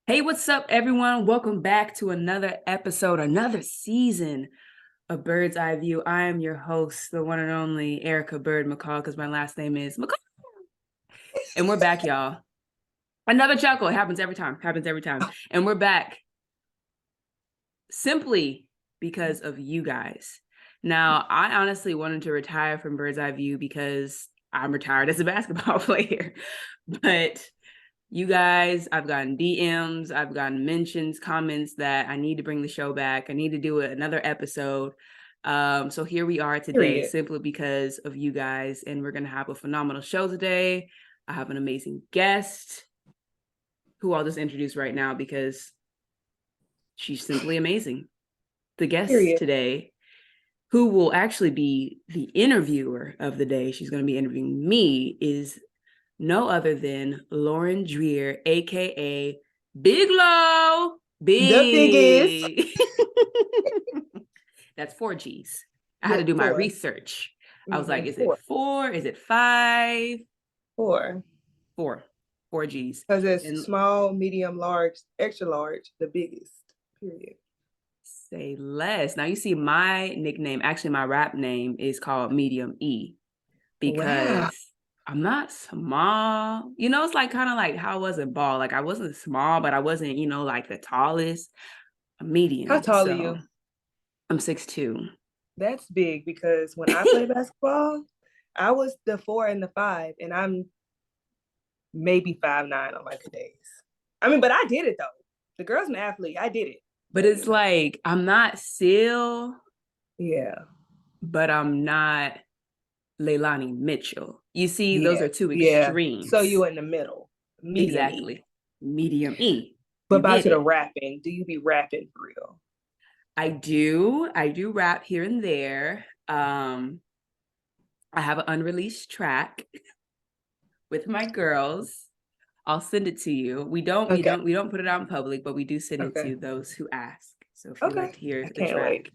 Hey, what's up, everyone? Welcome back to another episode, another season of Bird's Eye View. I am your host, the one and only Erica Bird McCall, because my last name is McCall. And we're back, y'all. Another chuckle. It happens every time. And we're back simply because of you guys. Now, I honestly wanted to retire from Bird's Eye View because I'm retired as a basketball player. But you guys, I've gotten DMs, I've gotten mentions, comments that I need to bring the show back. I need to do another episode. So here we are today, simply because of you guys, and we're going to have a phenomenal show today. I have an amazing guest who I'll just introduce right now because she's simply amazing. The guest today, who will actually be the interviewer of the day, she's going to be interviewing me, is no other than Lauren Dreher, aka Big Low. The biggest. That's 4 G's. I had to do my research. I was like, is it 4? Is it 5? 4. 4 G's. Because it's small, medium, large, extra large, the biggest, period. Say less. Now you see my nickname, actually my rap name is called Medium E because I'm not small. You know, it's like kind of like how I wasn't bald. Like I wasn't small, but I wasn't, like the tallest. Medium. How tall are you? I'm 6'2". That's big because when I played basketball, I was the 4 and the 5, and I'm maybe 5'9" on my good days. I mean, but I did it though. The girl's an athlete. I did it. But it's like I'm not Seal. Yeah. But I'm not Leilani Mitchell. You see, those are two extremes. So you in the middle. Medium exactly. E. Medium E. But back to the rapping. Do you be rapping for real? I do rap here and there. I have an unreleased track with my girls. I'll send it to you. We don't put it out in public, but we do send it to those who ask. So if you'd like to hear the track,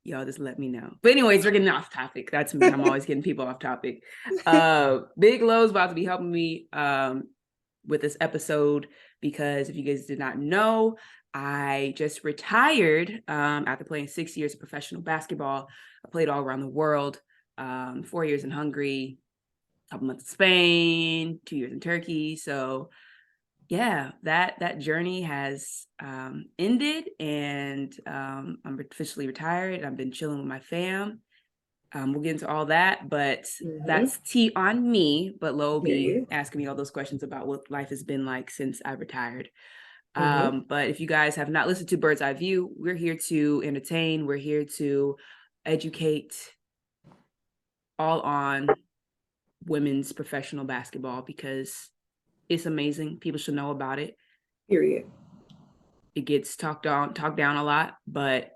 y'all just let me know. But anyways, we're getting off topic. That's me. I'm always getting people off topic. Big Low's about to be helping me with this episode because if you guys did not know, I just retired after playing 6 years of professional basketball. I played all around the world, 4 years in Hungary, a couple months in Spain, 2 years in Turkey. So yeah, that journey has ended, and I'm officially retired. I've been chilling with my fam. We'll get into all that, but that's tea on me. But Lo will be asking me all those questions about what life has been like since I retired. But if you guys have not listened to Bird's Eye View, we're here to entertain. We're here to educate, all on women's professional basketball because it's amazing. People should know about it. Period. It gets talked down a lot, but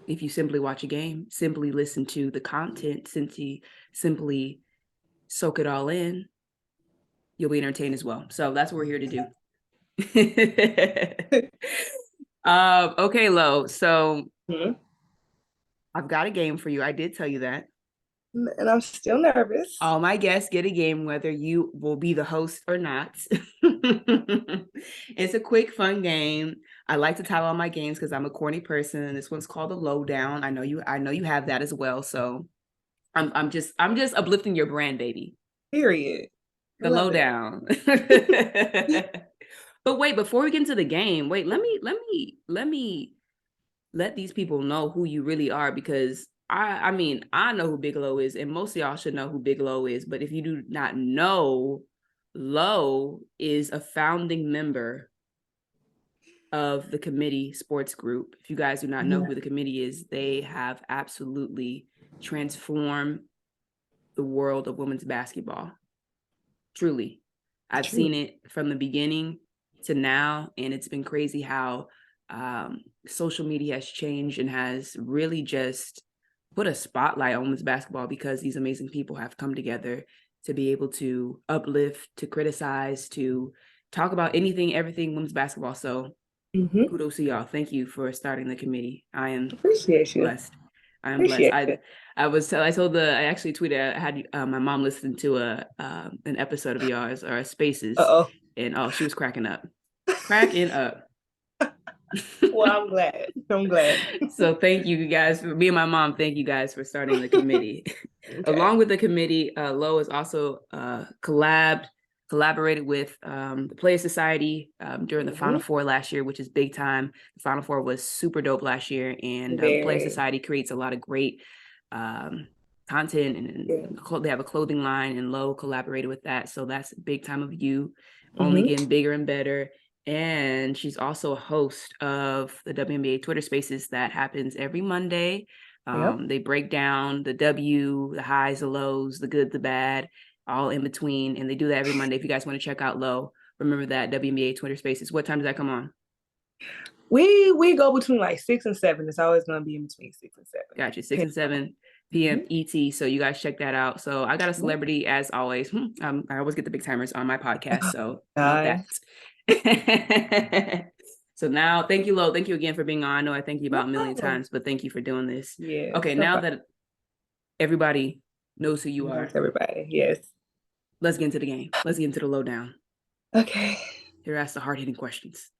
if you simply watch a game, simply listen to the content, simply soak it all in, you'll be entertained as well. So that's what we're here to do. Okay, Lo. So I've got a game for you. I did tell you that. And I'm still nervous. All my guests get a game, whether you will be the host or not. It's a quick, fun game. I like to title all my games because I'm a corny person, and this one's called the Lowdown. I know you have that as well. So I'm just uplifting your brand, baby. Period. The Lowdown. But wait, before we get into the game, let me let these people know who you really are, because I mean, I know who Big Low is, and most of y'all should know who Big Low is. But if you do not know, Low is a founding member of the Committee Sports Group. If you guys do not know who the Committee is, they have absolutely transformed the world of women's basketball. Truly. I've seen it from the beginning to now, and it's been crazy how social media has changed and has really just put a spotlight on women's basketball because these amazing people have come together to be able to uplift, to criticize, to talk about anything, everything women's basketball. So kudos to y'all. Thank you for starting the committee. I am blessed. I am blessed. I actually tweeted, I had my mom listen to an episode of yours or Spaces. And she was cracking up. Cracking up. Well, I'm glad. I'm glad. So thank you guys for me and my mom. Thank you guys for starting the committee. Okay. Along with the committee, Lo has also collaborated with the Player Society during the Final Four last year, which is big time. The Final Four was super dope last year, and the Player Society creates a lot of great content, and they have a clothing line, and Lo collaborated with that. So that's big time of you, only getting bigger and better. And she's also a host of the WNBA Twitter Spaces that happens every Monday. They break down the the highs, the lows, the good, the bad, all in between. And they do that every Monday. If you guys want to check out Lo, remember that WNBA Twitter Spaces. What time does that come on? We go between like 6 and 7. It's always going to be in between 6 and 7. Gotcha. 6 and 7 p.m. ET. So you guys check that out. So I got a celebrity as always. I always get the big timers on my podcast. So love that. So now, thank you, Lo. Thank you again for being on. I know I thank you about a million times, but thank you for doing this. Yeah. Okay, now that everybody knows who you are. Everybody, yes. Let's get into the game. Let's get into the lowdown. Okay. Here ask the hard-hitting questions.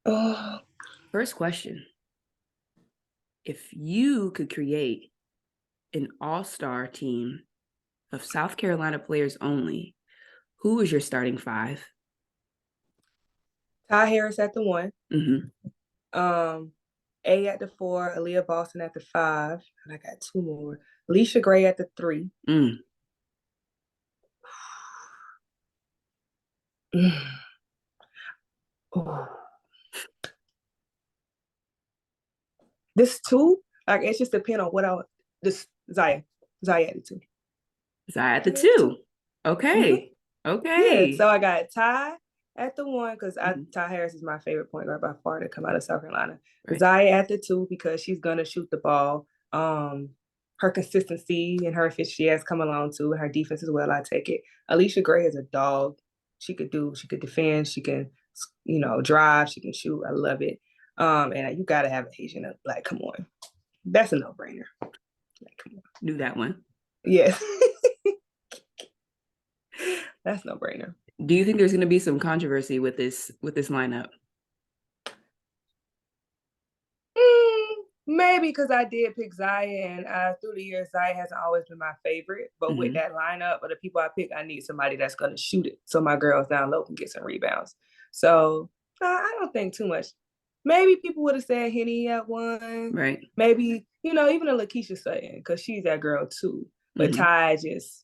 Oh. First question. If you could create an all-star team of South Carolina players only, who is your starting five? Ty Harris at the 1. Mm-hmm. A at the 4, Aaliyah Boston at the 5, and I got 2 more. Alicia Gray at the 3. Oh. This 2, like it's just depend on what this Zaya at the 2. Zaya at the 2. Okay. Okay. Yeah, so I got Ty at the 1 because Ty Harris is my favorite point guard by far to come out of South Carolina. Right. Zaya at the 2 because she's gonna shoot the ball. Her consistency and her efficiency has come along too, and her defense as well. I take it. Alicia Gray is a dog. She could defend. She can, drive. She can shoot. I love it. And you gotta have an Asian. Like, come on, that's a no-brainer. Like, come on, do that one. Yes. That's no brainer. Do you think there's going to be some controversy with this lineup? Maybe because I did pick Zaya, and through the years, Zaya hasn't always been my favorite. But with that lineup of the people I pick, I need somebody that's going to shoot it so my girls down low can get some rebounds. So I don't think too much. Maybe people would have said Henny at 1. Right. Maybe, even a Lakeisha Sutton because she's that girl too. But Ty is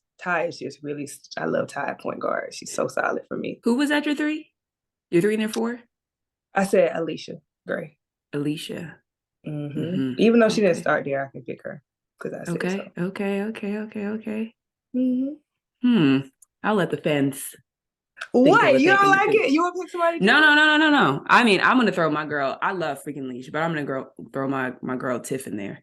just really, I love Ty at point guard. She's so solid for me. Who was at your 3? Your 3 and your 4? I said Alicia Gray. Alicia. Even though she didn't start there, I can pick her because I said so. Okay. I'll let the fans. What? You don't like it? You want to pick somebody? No. I mean, I'm gonna throw my girl. I love freaking Alicia, but I'm gonna throw my girl Tiff in there.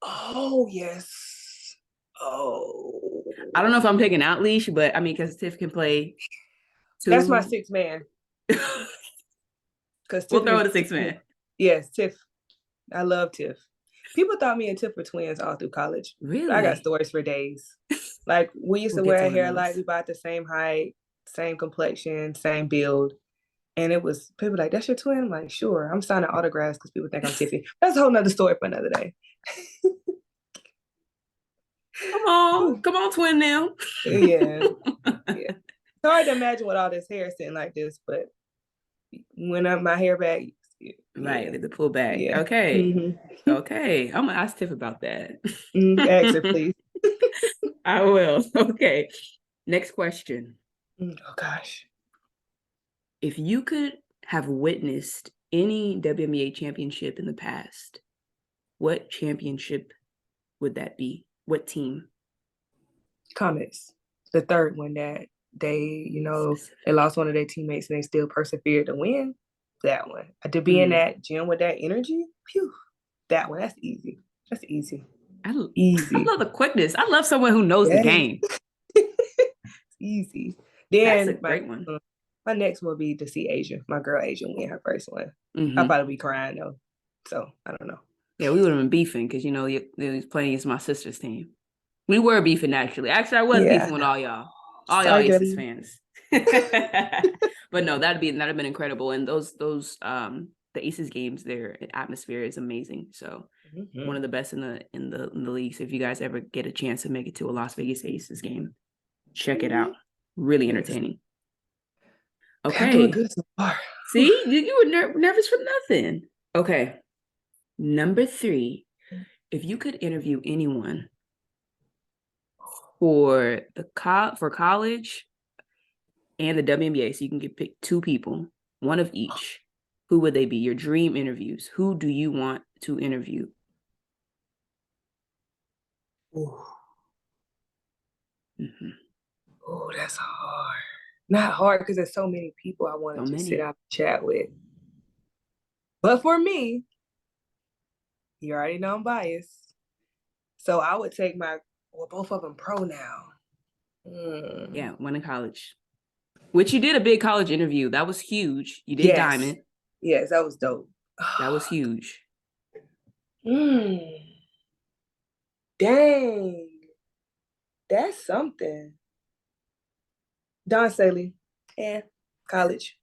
Oh yes. Oh. I don't know if I'm taking out Leash, but I mean, because Tiff can play 2. That's my 6th man. Because we'll throw it a 6th man. Yes, Tiff. I love Tiff. People thought me and Tiff were twins all through college. Really? I got stories for days. Like we used to wear hair like we about the same height, same complexion, same build. And it was people like, that's your twin? I'm like, sure. I'm signing autographs because people think I'm Tiffy. That's a whole nother story for another day. Come on, twin now. Yeah. It's hard to imagine with all this hair sitting like this, but when my hair back, right, the pull back. Yeah. Okay. Okay. I'm gonna ask Tiff about that. Ask her, please. I will. Okay. Next question. Oh gosh. If you could have witnessed any WNBA championship in the past, what championship would that be? What team? Comets. The 3rd one that they, they lost one of their teammates and they still persevered to win. That one. To be in that gym with that energy, phew, that one. That's easy. That's easy. Easy. I love the quickness. I love someone who knows the game. It's easy. Then that's a great one. My next one will be to see Asia, my girl Asia, win her first one. I'll probably be crying though. So I don't know. Yeah, we would have been beefing because he was playing against my sister's team. We were beefing actually. Actually, I was beefing with all y'all. All y'all Aces fans. But no, that'd have been incredible. And those the Aces games, their atmosphere is amazing. So one of the best in the league. So if you guys ever get a chance to make it to a Las Vegas Aces game, check it out. Really entertaining. Okay. I'm doing good so far. See, you were nervous for nothing. Okay. Number 3, if you could interview anyone for college and the WNBA, so you can pick 2 people, one of each, who would they be? Your dream interviews. Who do you want to interview? Mm-hmm. Oh, that's hard. Not hard because there's so many people I want to just sit out and chat with. But for me, you already know I'm biased. So I would take both of them pro now. Yeah, one in college. Which you did a big college interview. That was huge. You did Diamond. Yes, that was dope. That was huge. Dang. That's something. Don Saley and college.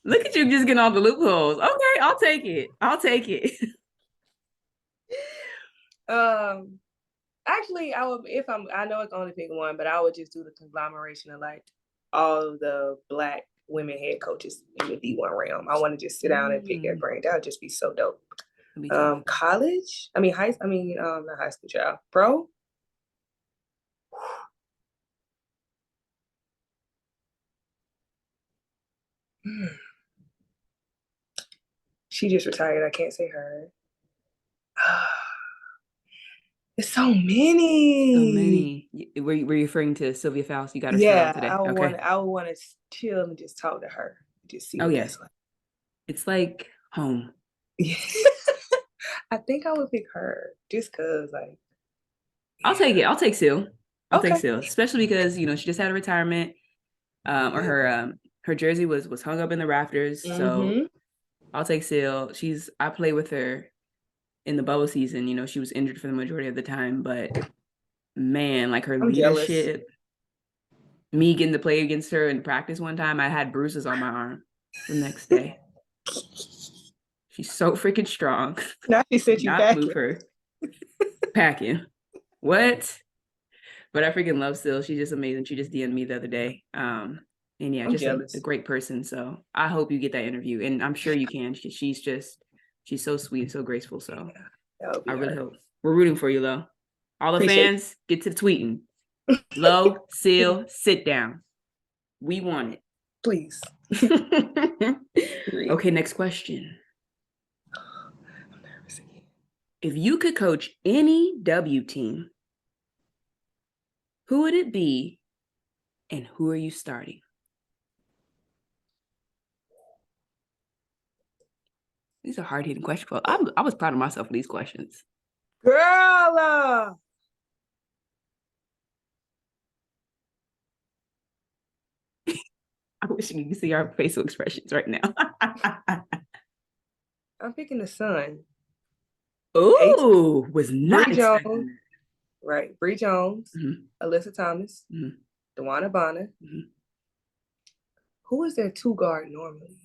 Look at you just getting all the loopholes. Okay, I'll take it. Actually, I know I can only pick one, but I would just do the conglomeration of like all of the Black women head coaches in the D1 realm. I want to just sit down and pick their brain. That would just be so dope. College? Not high school, child. Pro? She just retired. I can't say her. There's so many. Were you referring to Sylvia Fowles? You got her shirt on today. I would want to chill and just talk to her. Just see what that's like. It's like home. Yeah. I think I would pick her just because, like. Yeah. I'll take it. I'll take Sil. Take Sil, especially because she just had a retirement. Or her jersey was hung up in the rafters. So I'll take Sil. I play with her in the bubble season. She was injured for the majority of the time, but man, like her leadership. Jealous. Me getting to play against her in practice one time, I had bruises on my arm the next day. She's so freaking strong. Now she said you packing. Move her. Packing. What? But I freaking love Sil. She's just amazing. She just DM'd me the other day. And yeah, I'm just a great person. So I hope you get that interview. And I'm sure you can. She's so sweet, so graceful. So I really hope. We're rooting for you, Lo. All the fans, get to the tweeting. Lo, Sil, sit down. We want it. Please. Okay, next question. I'm nervous again. If you could coach any W team, who would it be and who are you starting? These are hard-hitting questions. I was proud of myself for these questions. Girl! I wish you could see our facial expressions right now. I'm picking the Sun. Ooh, was not Bree Jones. Right. Bree Jones, Alyssa Thomas, DeWanna Bonner. Who is their 2-guard normally?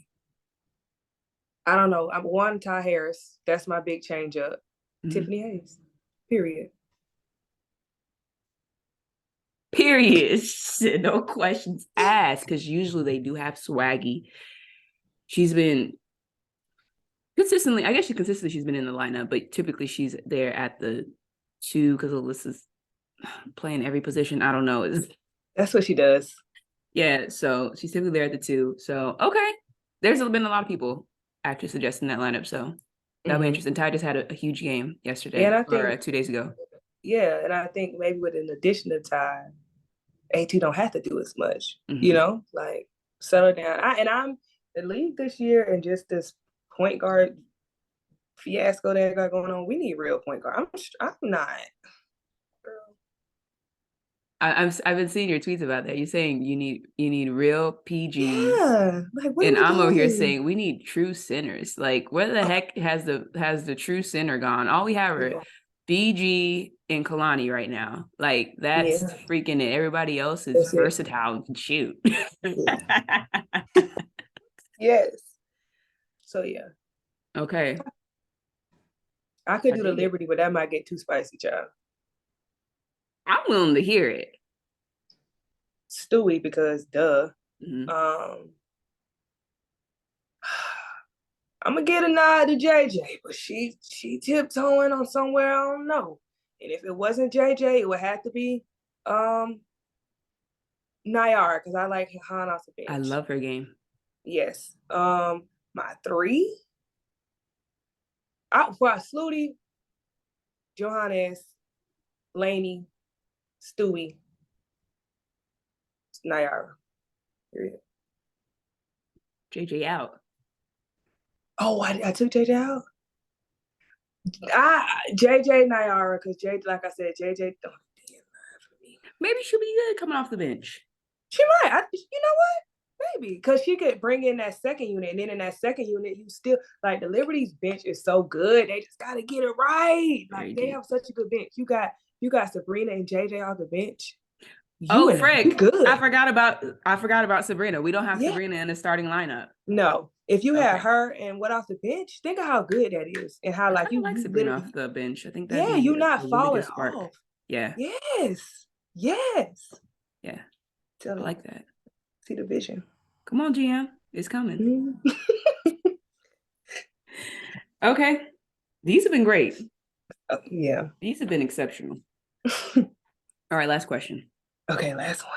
I don't know. I'm one Ty Harris. That's my big change up. Tiffany Hayes. Period. No questions asked, because usually they do have swaggy. She's been consistently, she's been in the lineup, but typically she's there at the 2 because Alyssa's playing every position. I don't know. That's what she does. Yeah, so she's typically there at the 2. So, okay. There's been a lot of people actually suggesting that lineup, so that'll be interesting. Ty just had a huge game yesterday, or 2 days ago. Yeah, and I think maybe with an addition to Ty, AT don't have to do as much, like settle down. I'm the league this year, and just this point guard fiasco that got going on. We need real point guard. I'm not. Girl. I've been seeing your tweets about that. You're saying you need real PGs. Yeah, like what? And I'm over here saying we need true centers. Like, where the heck has the true center gone? All we have are BG and Kalani right now. Like that's Yeah, freaking it. Everybody else is that's it. versatile and can shoot. Yes. So yeah, Okay. I could I do the dig it. Liberty, but that might get too spicy, child. I'm willing to hear it. Stewie, because duh. Mhm. Um, I'm gonna get a nod to JJ, but she tiptoeing on somewhere I don't know. And if it wasn't JJ, it would have to be Nayara, because I like Han off the I bench. love her game. Yes. My three. Out for Sluty, Johannes, Laney, Stewie, Nayara. Period. JJ out. Oh, I took JJ out. JJ Nayara, because like I said, JJ don't for me. Maybe she'll be good coming off the bench. She might. You know what? Maybe. Because she could bring in that second unit. And then in that second unit, you still like the Liberty's bench is so good. They just gotta get it right. Very Like they deep. have such a good bench. You got Sabrina and JJ off the bench. Oh, You frick. good. I forgot about Sabrina. We don't have Yeah. Sabrina in the starting lineup. No. If you had Okay. her and what off the bench, think of how good that is. And how I like kind of like you Sabrina literally, off the bench. I think that'd yeah, be you a not really falling good spark. off. Yeah. Yes. Yes. Yeah. Tell I you. like that. See the vision. Come on, GM. It's coming. Mm-hmm. Okay. These have been great. Yeah. These have been exceptional. All right, last question. Okay, last one.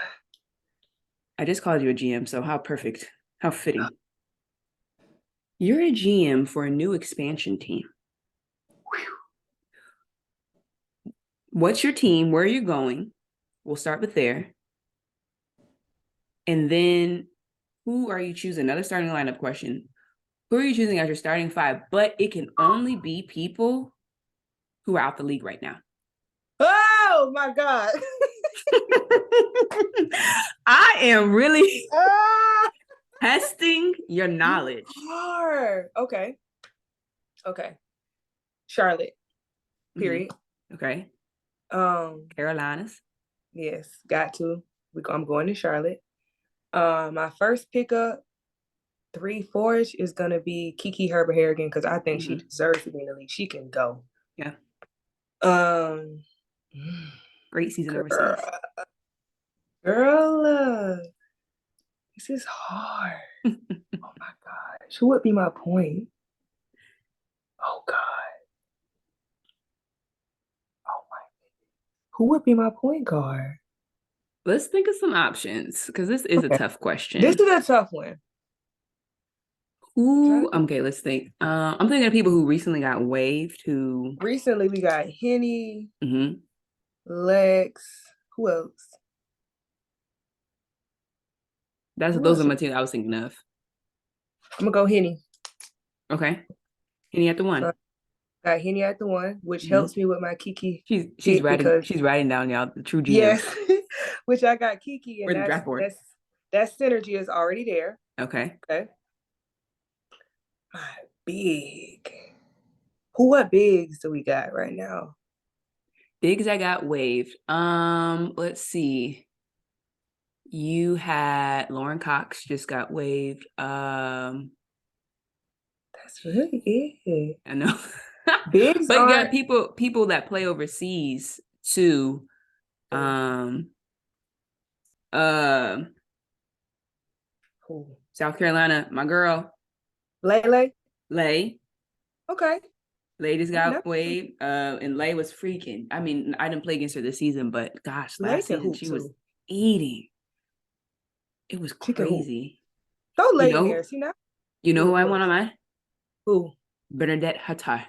I just called you a GM, so how perfect. How fitting. You're a GM for a new expansion team. What's your team? Where are you going? We'll start with there. And then who are you choosing? Another starting lineup question. Who are you choosing as your starting five? But it can only be people who are out the league right now. Oh my God. I am really Ah, testing your you knowledge. are. Okay. Okay. Charlotte. Period. Okay. Carolinas. Yes, got to. I'm going to Charlotte. My first pickup, 3-4 is gonna be Kiki Herbert Harrigan because I think she deserves to be in the league. She can go. Yeah. Um, Great season girl, overseas. girl, this is hard. Oh my gosh, who would be my point? Oh God, oh my, who would be my point guard? Let's think of some options because this is a Okay. tough This question. is a tough one. Who? Okay, let's think. I'm thinking of people who recently got waived. Who? Recently, we got Henny, Mm-hmm. Lex. Who else? Who Those are else? my teams I was thinking of. I'm gonna go Henny. Okay, and you have the So one. I got Henny at the one, which Mm-hmm. helps me with my Kiki She's pick writing because down y'all the true GM yes, which I got Kiki, or and the that's draft board. that's that synergy is already there. Okay. Okay. My big. What bigs do we got right now? Bigs I got waived. Let's see. You had Lauren Cox just got waived. That's really it. I know. Bigs But you got aren't. people that play overseas too. Um uh Who? South Carolina, my girl, Lele. Lay. Okay. Lay just No. got waived. And Lay was freaking. I mean, I didn't play against her this season, but gosh, Lele last can season hoop she was too. eating. It was She can hoop. crazy. Throw You Lay in there. know, See now? you know who Good I for want us. on mine? Who? Bernadette Hattar.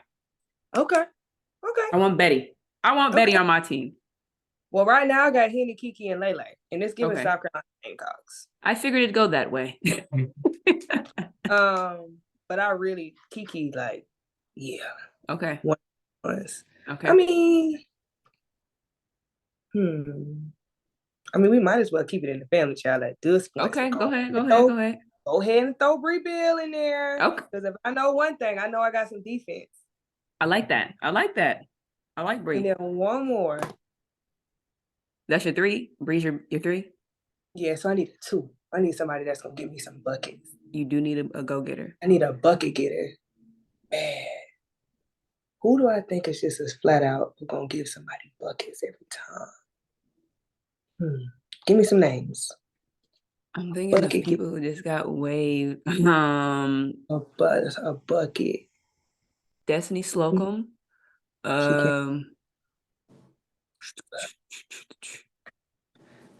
Okay. Okay. I want Betty. I want Betty Okay. on my team. Well, right now I got Henny, Kiki, and Lele, and it's giving Okay. South Carolina Gamecocks. I figured it'd go that way. But I really Kiki like, yeah. Okay. Was. Okay. I mean, we might as well keep it in the family, child, at this point. Okay. So Go ahead. Go ahead. Go ahead. go ahead and throw Bree Bill in there. Okay. Because if I know one thing, I know I got some defense. I like that. I like that. I like And Bree. then one more. That's your three? Bree's your three? Yeah, so I need a two. I need somebody that's gonna give me some buckets. You do need a go-getter. I need a bucket getter. Man, who do I think is just as flat out who gonna give somebody buckets every time? Give me some names. I'm thinking of Bucket get people who just got waived. a bucket. Destiny Slocum. She can. Um,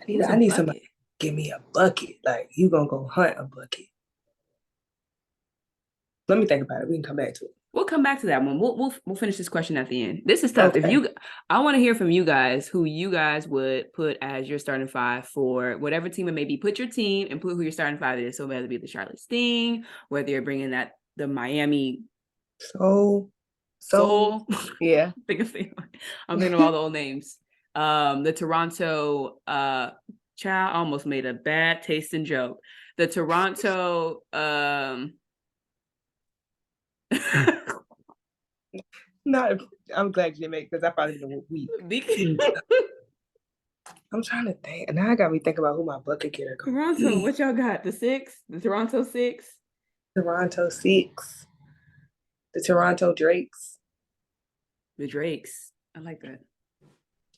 I need. who's a I need somebody bucket? to give me a bucket. Like you gonna go hunt a bucket. Let me think about it. We can come back to it. We'll come back to that one. We'll finish this question at the end. This is tough. If Okay. you, I want to hear from you guys who you guys would put as your starting five for whatever team it may be. Put your team and put who your starting five is. So whether it be the Charlotte Sting, whether you're bringing that the Miami So Soul. yeah. I'm thinking of all the old names. The Toronto child almost made a bad tasting joke. The Toronto Not. I'm glad you didn't make because I probably been weak. I'm trying to think. Now I got me thinking about who my bucket getter gonna Toronto, be. what y'all got? The six? The Toronto six? Toronto Six. The Toronto Drakes. The Drakes. I like that.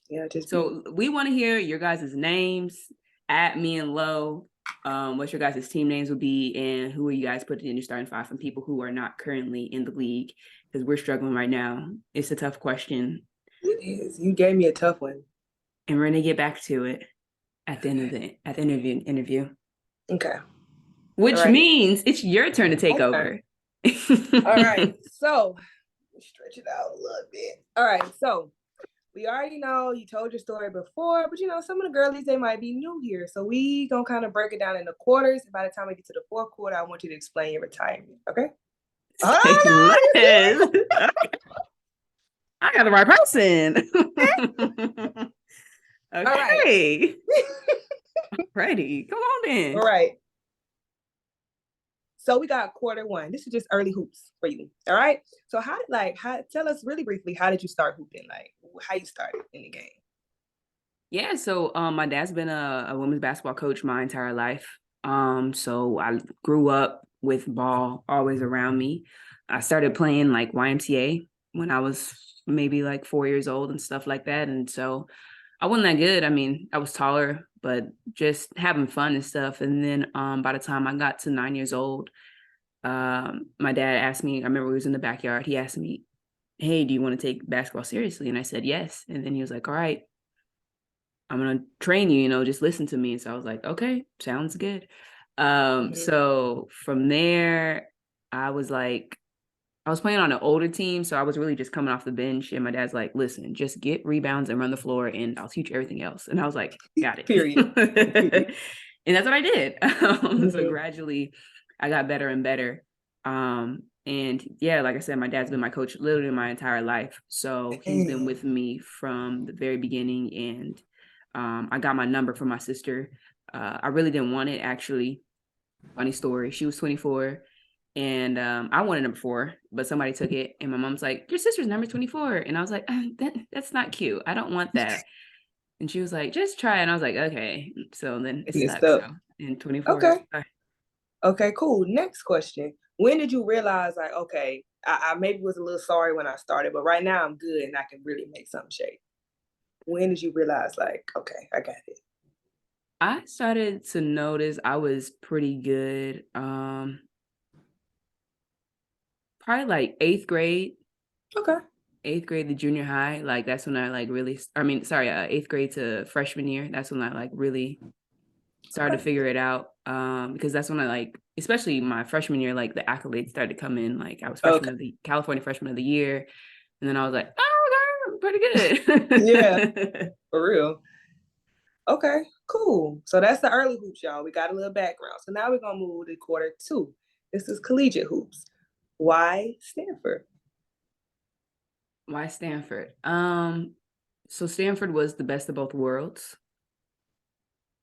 Yeah, just So we want to hear your guys' names at me and Lo. What your guys' team names would be, and who are you guys putting in your starting five from people who are not currently in the league, because we're struggling right now. It's a tough question. it is. You gave me a tough one. And we're gonna get back to it at the end of the interview. Okay. Which means it's your turn to take Okay. over. All right. So stretch it out a little bit. All right. So we already know you told your story before, but some of the girlies, they might be new here. So we gonna kind of break it down into quarters. By the time we get to the fourth quarter, I want you to explain your retirement. Okay? I got the right person. Okay. All right. Ready. Come on then. All right. So we got quarter one. This is just early hoops for you. All right. So how tell us really briefly, how did you start hooping? Like how you started in the game? Yeah, so my dad's been a women's basketball coach my entire life. So I grew up with ball always around me. I started playing like YMCA when I was maybe like 4 years old and stuff like that. And so I wasn't that good. I mean, I was taller, but just having fun and stuff. And then by the time I got to 9 years old, my dad asked me, I remember we was in the backyard, he asked me, hey, do you want to take basketball seriously? And I said yes. And then he was like, all right, I'm gonna train you, just listen to me. So I was like, okay, sounds good. So from there, I was playing on an older team, so I was really just coming off the bench. And my dad's like, listen, just get rebounds and run the floor, and I'll teach you everything else. And I was like, got it. Period. And that's what I did. So gradually, I got better and better. And yeah, like I said, my dad's been my coach literally my entire life. So he's been with me from the very beginning. And I got my number from my sister. I really didn't want it, actually. Funny story. She was 24 and I wanted number 4, but somebody took it. And my mom's like, your sister's number 24. And I was like, that's not cute. I don't want that. And she was like, just try it. And I was like, okay. So then it stuck. So in 24. Okay, cool. Next question. When did you realize, like, okay, I maybe was a little sorry when I started, but right now I'm good and I can really make something shake? When did you realize, like, okay, I got it? I started to notice I was pretty good. Probably like 8th grade. Okay. 8th grade to junior high. Like that's when I like really, 8th grade to freshman year. That's when I like really started to figure it out. Because that's when I like, especially my freshman year, like the accolades started to come in. Like I was California freshman of the year. And then I was like, oh, I'm pretty good. Yeah, for real. Okay, cool. So that's the early hoops, y'all. We got a little background. So now we're gonna move to quarter 2. This is collegiate hoops. Why Stanford? Why Stanford? So Stanford was the best of both worlds.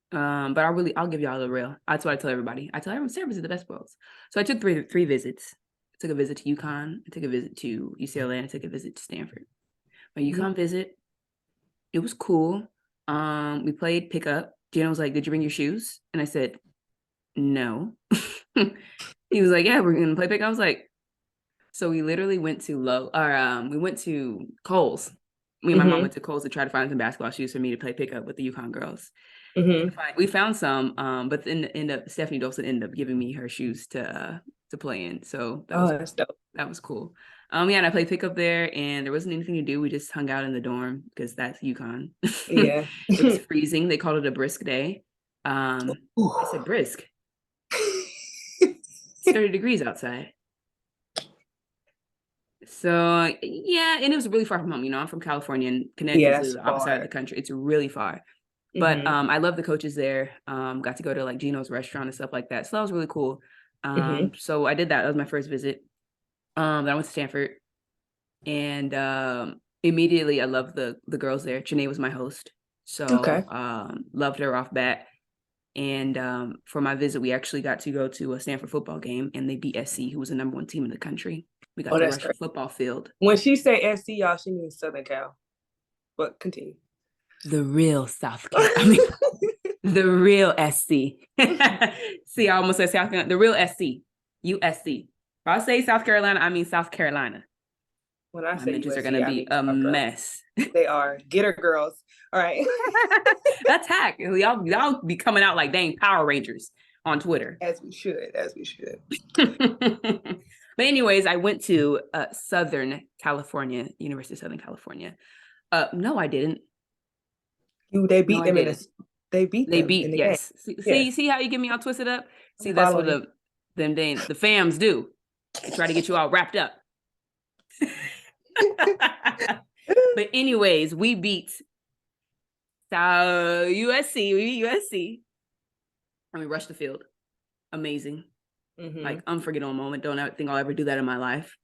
But I'll give y'all the real. That's what I tell everybody. I tell everyone Stanford is the best of worlds. So I took three visits. I took a visit to UConn. I took a visit to UCLA. And I took a visit to Stanford. a UConn visit. It was cool. We played pickup. Gino was like, "Did you bring your shoes?" And I said, "No." He was like, "Yeah, we're gonna play pickup." I was like, so we literally went to we went to Kohl's. Me and my mom Mm-hmm. went to Kohl's to try to find some basketball shoes for me to play pickup with the UConn girls. Mm-hmm. We found some, but then end up Stephanie Dolson ended up giving me her shoes to play in. So Oh, that's dope. that was cool. Yeah, and I played pickup there, and there wasn't anything to do. We just hung out in the dorm because that's UConn. Yeah. It was freezing. They called it a brisk day. I said brisk. 30 degrees outside. So yeah, and it was really far from home. I'm from California, and Yeah, Connecticut's that's literally the opposite side of far. the country. It's really far. But Mm-hmm. I love the coaches there. Got to go to like Gino's restaurant and stuff like that. So that was really cool. Mm-hmm. So I did that. That was my first visit. Then I went to Stanford, and immediately I loved the girls there. Janae was my host, Okay. so loved her off bat. And for my visit, we actually got to go to a Stanford football game, and they beat SC, who was the number one team in the country. We got Oh, to that's rush the great. football field. When she say SC, y'all, she means Southern Cal. But continue. The real South Carolina. I mean, the real SC. See, I almost said South Carolina. The real SC. USC. If I say South Carolina, I mean South Carolina. When I My say mentions are USC, gonna I be mean a South Carolina. mess. They are. Get her, girls. All right. That's hack. Y'all be coming out like dang Power Rangers on Twitter. As we should. As we should. But anyways, I went to Southern California, University of Southern California. No, I didn't. They No, beat I them in didn't. the. They beat They them beat, in the game. yes. Yes. See how you get me all twisted up? See, I'm that's what following. the fams do. They try to get you all wrapped up. But anyways, we beat USC. We beat USC. And we rushed the field. Amazing. Mm-hmm. Like unforgettable moment. Don't ever think I'll ever do that in my life.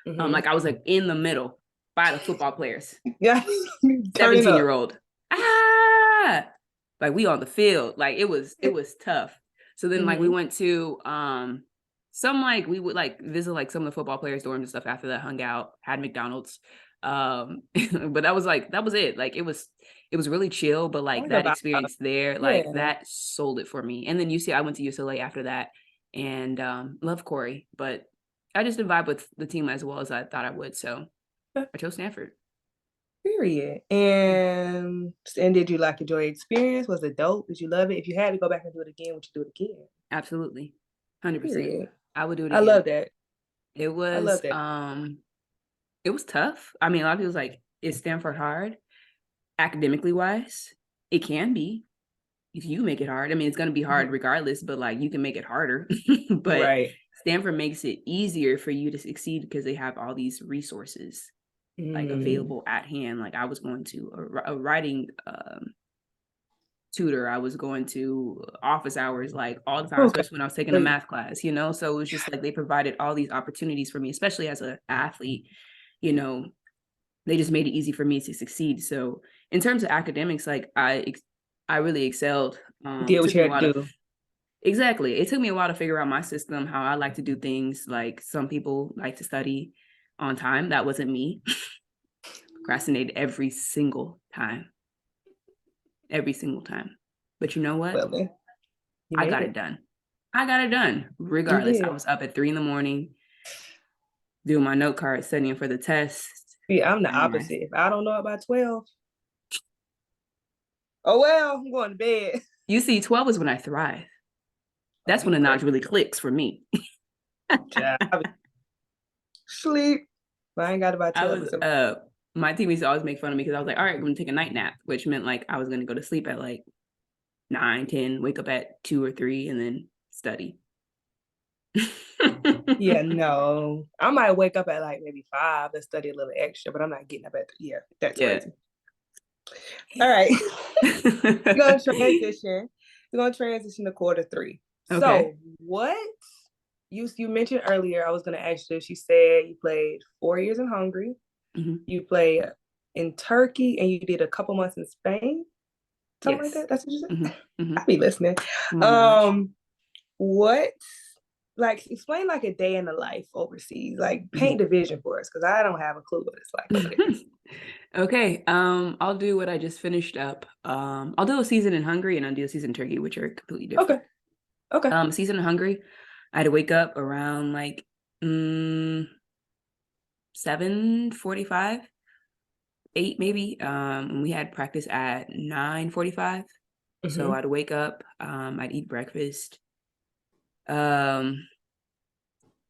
Mm-hmm. Like I was like in the middle by the football players. Yeah. 17-year-old. Ah, like we on the field. Like it was tough. So then like we went to some like we would like visit like some of the football players' dorms and stuff after that, hung out, had McDonald's. But that was it. Like it was really chill, but like that experience there, like Yeah. that sold it for me. And then I went to UCLA after that, and love Corey, but I just didn't vibe with the team as well as I thought I would. So I chose Stanford. Period. And did you like enjoy the experience? Was it dope? Did you love it? If you had to go back and do it again, would you do it again? Absolutely. 100%. Period. I would do it I again. love that. It I love was that. it was tough. I mean, a lot of people's like, is Stanford hard? Academically wise, it can be if you make it hard. I mean, it's gonna be hard regardless, but like you can make it harder. But Right. Stanford makes it easier for you to succeed because they have all these resources like available at hand. Like I was going to a writing tutor, I was going to office hours like all the time, Okay. especially when I was taking a math class, so it was just like they provided all these opportunities for me, especially as an athlete. They just made it easy for me to succeed. So in terms of academics, like I really excelled. Did what Took you me a had while to to do. exactly. It took me a while to figure out my system, how I like to do things. Like some people like to study on time. That wasn't me. Procrastinated every single time. Every single time. But you know what? Well, then, you I made got it. it done. I got it done. You Regardless, I did. was up at 3 a.m, doing my note card, studying for the test. See, I'm the And opposite. If I don't know about 12, oh well, I'm going to bed. you see, 12 is when I thrive. Oh, That's when you the knowledge crazy. really clicks for me. Child, I be sleep. But I ain't got about I 12. was my teammates always make fun of me because I was like, all right, I'm gonna take a night nap, which meant like I was gonna go to sleep at like 9, 10, wake up at 2 or 3, and then study. Yeah, no. I might wake up at like maybe 5 and study a little extra, but I'm not getting up at yeah, that's Yeah. crazy. All right. We're gonna transition. We're gonna transition to quarter 3. Okay. So what you mentioned earlier, I was gonna ask you, she said you played 4 years in Hungary, you played in Turkey, and you did a couple months in Spain. Something like Yes. that. That's what you said. Mm-hmm. I'll be listening. Come on, Notch. What like explain like a day in the life overseas. Like paint the vision for us, because I don't have a clue what it's like over there. Okay, I'll do what I just finished up. I'll do a season in Hungary and I'll do a season in Turkey, which are completely different. Okay. Okay. Season in Hungary, I had to wake up around like 7:45, 8 maybe. And we had practice at 9:45. So I'd wake up, I'd eat breakfast. And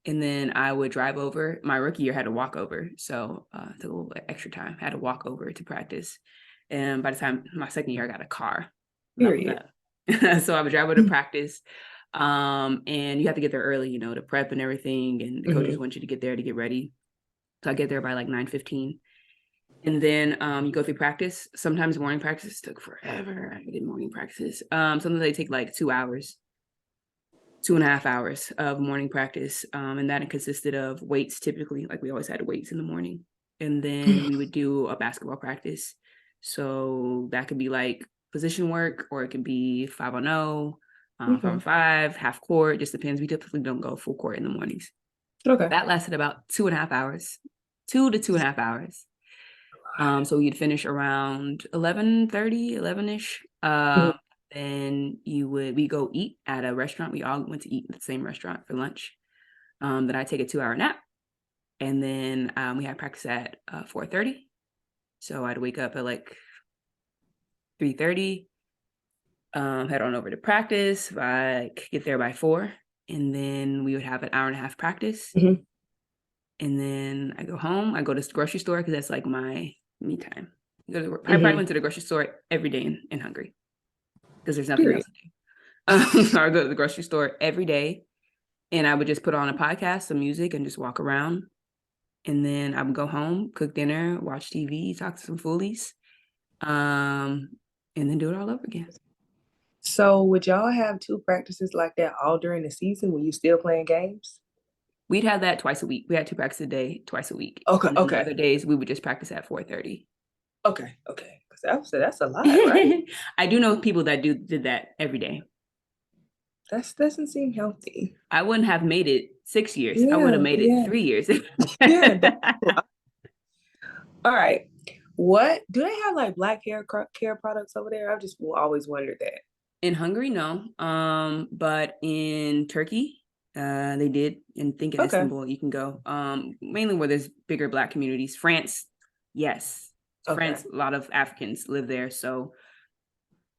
then I would drive over. My rookie year had to walk over, so it took a little bit extra time. I had to walk over to practice, and by the time my second year, I got a car. Period. So I would drive over to practice, and you have to get there early, you know, to prep and everything. And the coaches want you to get there to get ready. So I get there by like 9:15, and then you go through practice. Sometimes morning practices took forever. I did morning practices. Sometimes they take like 2 hours. 2.5 hours of morning practice. And that consisted of weights, typically, like we always had weights in the morning. And then we would do a basketball practice. So that could be like position work, or it could be 5-on-0, 5-on-5, half court, just depends. We typically don't go full court in the mornings. Okay. That lasted about 2.5 hours, 2 to 2.5 hours. So we'd finish around 11:30, 11-ish. Then we go eat at a restaurant. We all went to eat at the same restaurant for lunch. Then I take a 2-hour nap. And then we had practice at 4:30. So I'd wake up at like 3:30, head on over to practice. I get there by 4. And then we would have an hour and a half practice. And then I go home. I go to the grocery store because that's like my me time. I probably went to the grocery store every day in Hungary, because there's nothing else to do. So I would go to the grocery store every day, and I would just put on a podcast, some music, and just walk around. And then I would go home, cook dinner, watch TV, talk to some foolies, and then do it all over again. So would y'all have 2 practices like that all during the season when you still playing games? We'd have that twice a week. We had 2 practices a day, twice a week. Okay. And the other days we would just practice at 4:30. Okay. Because that's a lot, right? I do know people that did that every day. That doesn't seem healthy. I wouldn't have made it 6 years. I would have made it 3 years. All right. What do they have, like black hair care products over there? I've just always wondered that. In Hungary, no. But in Turkey, they did, and think in Istanbul you can go. Mainly where there's bigger Black communities. France, yes. France, a lot of Africans live there, so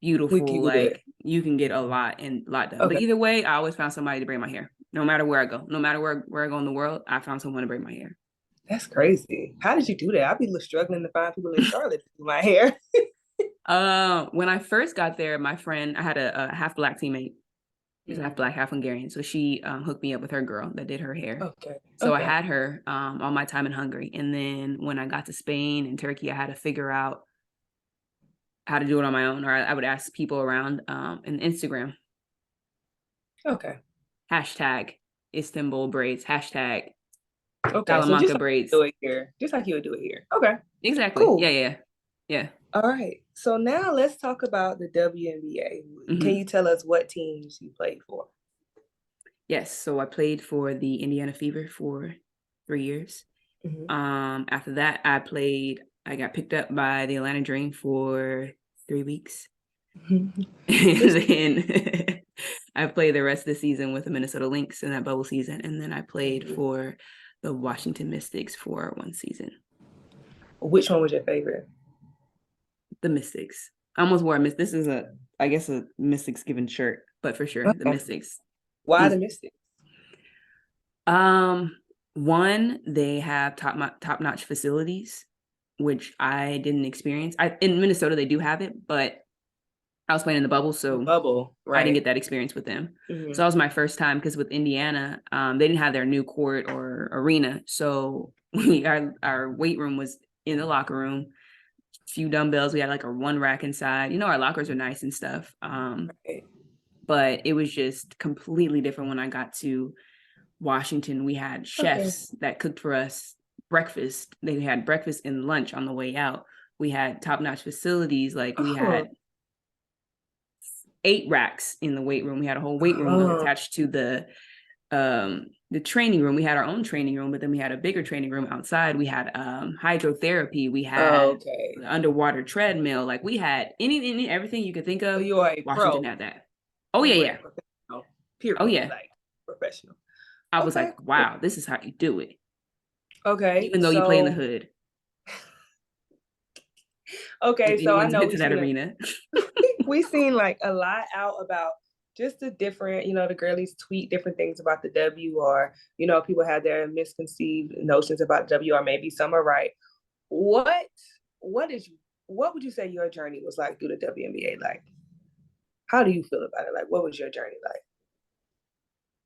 beautiful. Like you can get a lot done. But either way, I always found somebody to braid my hair. No matter where I go, no matter where I go in the world, I found someone to braid my hair. That's crazy. How did you do that? I'd be struggling to find people in Charlotte to do my hair. When I first got there, my friend, I had a half Black teammate. She's half Black, half Hungarian. So she hooked me up with her girl that did her hair. So I had her all my time in Hungary. And then when I got to Spain and Turkey, I had to figure out how to do it on my own, or I would ask people around in Instagram. Hashtag Istanbul braids. Hashtag Salamanca braids. Do it here, just like you would do it here. Okay. Exactly. Cool. Yeah. All right. So now let's talk about the WNBA. Can you tell us what teams you played for? Yes. So I played for the Indiana Fever for 3 years. After that, I got picked up by the Atlanta Dream for 3 weeks. And then I played the rest of the season with the Minnesota Lynx in that bubble season. And then I played for the Washington Mystics for 1 season. Which one was your favorite? The Mystics. I almost wore this is a Mystics given shirt, but for sure, the Mystics. Why the Mystics? One, they have top-notch facilities, which I didn't experience. In Minnesota, they do have it, but I was playing in the bubble, so I didn't get that experience with them. So that was my first time, because with Indiana, they didn't have their new court or arena. So our weight room was in the locker room, few dumbbells. We had like a 1 rack inside. You know, our lockers are nice and stuff. But it was just completely different when I got to Washington. We had chefs that cooked for us breakfast. They had breakfast and lunch on the way out. We had top-notch facilities. Like we had 8 racks in the weight room. We had a whole weight room attached to the the training room. We had our own training room, but then we had a bigger training room outside. We had hydrotherapy. We Oh, had okay. the underwater treadmill. Like we had any everything you could think So of. you are a Washington pro. had that. Oh yeah, You were a yeah. professional. Oh Period. yeah. Like professional. I was Okay. like, wow, this is how you do it. Okay. Even though you play in the So hood. okay. If So I anyone's know been to that arena. we seen like a lot out about just the different, the girlies tweet different things about the W, or people have their misconceived notions about the W, or maybe some are right. What what is what would you say your journey was like through the WNBA? Like, how do you feel about it? Like, what was your journey like?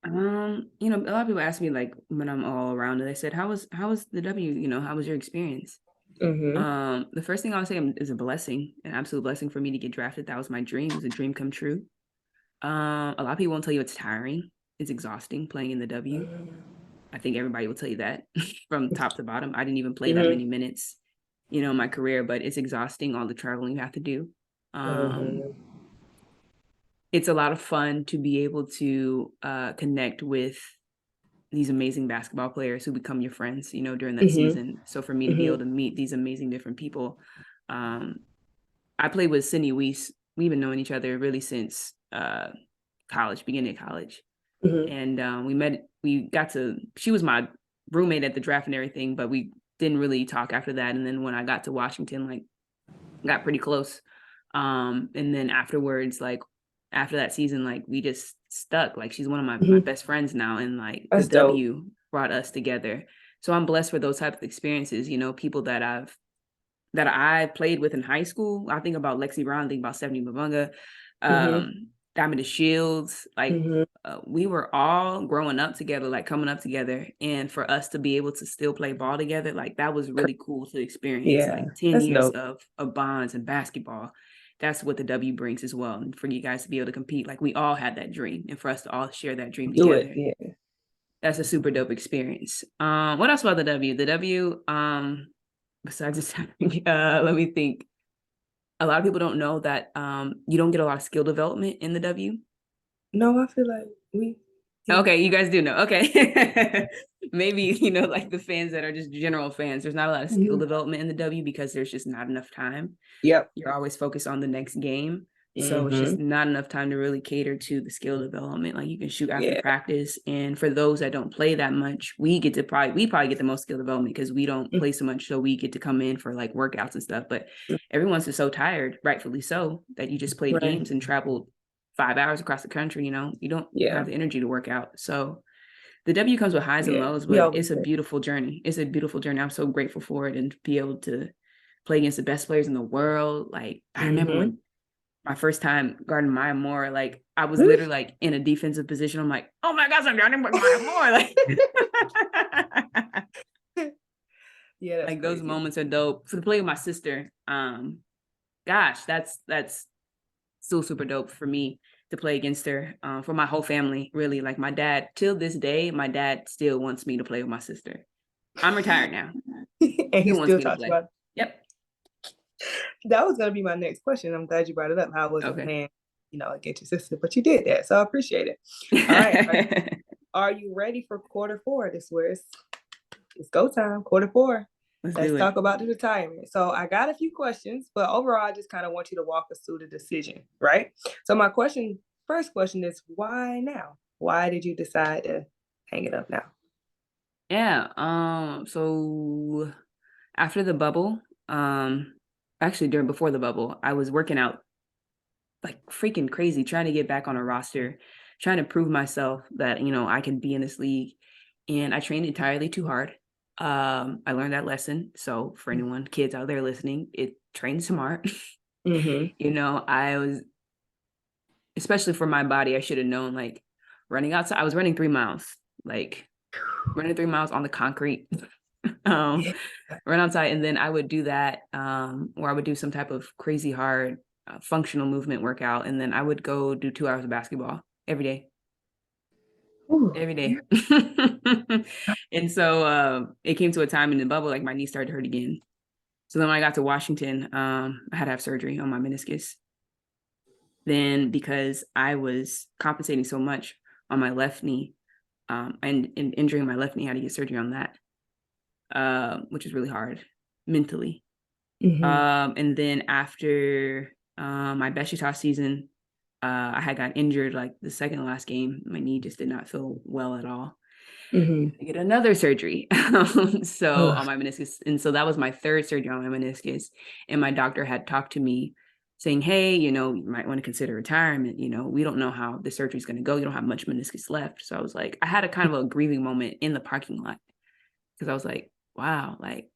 A lot of people ask me like when I'm all around it, they said, how was the W? How was your experience? Mm-hmm. The first thing I'll say is a blessing, an absolute blessing for me to get drafted. That was my dream. It was a dream come true. A lot of people won't tell you it's tiring. It's exhausting playing in the W. I think everybody will tell you that from top to bottom. I didn't even play that Mm-hmm. many minutes, in my career, but it's exhausting, all the traveling you have to do. Mm-hmm. It's a lot of fun to be able to connect with these amazing basketball players who become your friends, during that Mm-hmm. season. So for me to be able Mm-hmm. to meet these amazing different people, I played with Sydney Weiss. We've been knowing each other really since college, beginning of college. Mm-hmm. And she was my roommate at the draft and everything, but we didn't really talk after that. And then when I got to Washington, like got pretty close. And then afterwards, like after that season, like we just stuck. Like she's one of my Mm-hmm. best friends now. And like the That's dope. W brought us together. So I'm blessed for those type of experiences, people that I played with in high school. I think about Lexi Brown, I think about Stephanie Mavunga, Mm-hmm. Diamond Shields. Like Mm-hmm. we were all growing up together, like coming up together. And for us to be able to still play ball together, like that was really cool to experience. Yeah, Like 10 that's years dope. of bonds and basketball. That's what the W brings as well. And for you guys to be able to compete, like we all had that dream. And for us to all share that dream Do it. together, Yeah. that's a super dope experience. What else about the W? The W, besides this, let me think. A lot of people don't know that you don't get a lot of skill development in the W. No, I feel like we. Yeah. Okay, you guys do know. Okay. Maybe, like the fans that are just general fans, there's not a lot of skill Mm-hmm. development in the W because there's just not enough time. Yep. You're always focused on the next game. So it's just Mm-hmm. not enough time to really cater to the skill development. Like you can shoot after Yeah. practice. And for those that don't play that much, we probably get the most skill development because we don't play so much. So we get to come in for like workouts and stuff. But everyone's just so tired, rightfully so, that you just played Right. games and traveled 5 hours across the country. You don't Yeah. have the energy to work out. So the W comes with highs and Yeah. lows, We but always it's a say. beautiful journey. It's a beautiful journey. I'm so grateful for it and to be able to play against the best players in the world. Like I remember Mm-hmm. when my first time guarding Maya Moore, like I was literally like in a defensive position. I'm like, oh my gosh, I'm guarding Maya Moore. Like, Yeah, that's like those crazy. moments are dope. For the play with my sister, gosh, that's still super dope for me to play against her. For my whole family, really. Like my dad, till this day, my dad still wants me to play with my sister. I'm retired now. And He he wants still me to talks play. about it. Yep. That was gonna be my next question. I'm glad you brought it up. How was it Okay. playing, against your sister? But you did that, so I appreciate it. All right. Are you ready for quarter four? This where it's go time. Quarter four. Let's Let's do talk it. about the retirement. So I got a few questions, but overall, I just kind of want you to walk us through the decision, right? So my first question is why now? Why did you decide to hang it up now? Yeah. So after the bubble, actually before the bubble, I was working out like freaking crazy, trying to get back on a roster, trying to prove myself that, I can be in this league. And I trained entirely too hard. I learned that lesson. So for anyone, kids out there listening, train smart. Mm-hmm. I was, especially for my body, I should have known like running outside. I was running 3 miles, like running 3 miles on the concrete. um, Yeah. run outside, and then I would do that, or I would do some type of crazy hard functional movement workout, and then I would go do 2 hours of basketball every day, Ooh, every yeah. day. And so it came to a time in the bubble, like my knee started to hurt again. So then when I got to Washington, I had to have surgery on my meniscus. Then because I was compensating so much on my left knee, and injuring my left knee. I had to get surgery on that, which is really hard mentally. And then after my Besiktas season, I had got injured like the second to last game. My knee just did not feel well at all. I get another surgery. So on my meniscus. And so that was my third surgery on my meniscus. And my doctor had talked to me saying, hey, you might want to consider retirement. We don't know how the surgery is going to go. You don't have much meniscus left. So I was like, I had a kind of a grieving moment in the parking lot because I was like, wow, like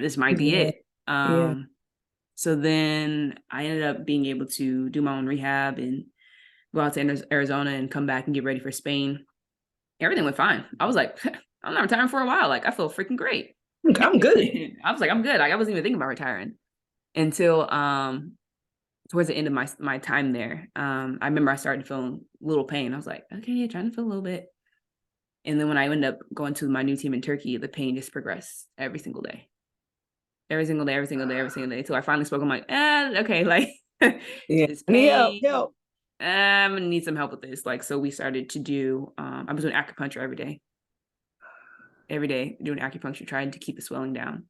this might be it. So then I ended up being able to do my own rehab and go out to Arizona and come back and get ready for Spain. Everything went fine. I was like, I'm not retiring for a while. Like, I feel freaking great. I'm good. I was like, I'm good. Like, I wasn't even thinking about retiring until towards the end of my time there. I remember I started feeling a little pain. I was like, okay, trying to feel a little bit. And then when I ended up going to my new team in Turkey, the pain just progressed every single day. Every single day, every single day, every single day. So I finally spoke. I'm like, okay, like this pain. Help. I'm gonna need some help with this. Like, so we started to do. I was doing acupuncture every day doing acupuncture, trying to keep the swelling down.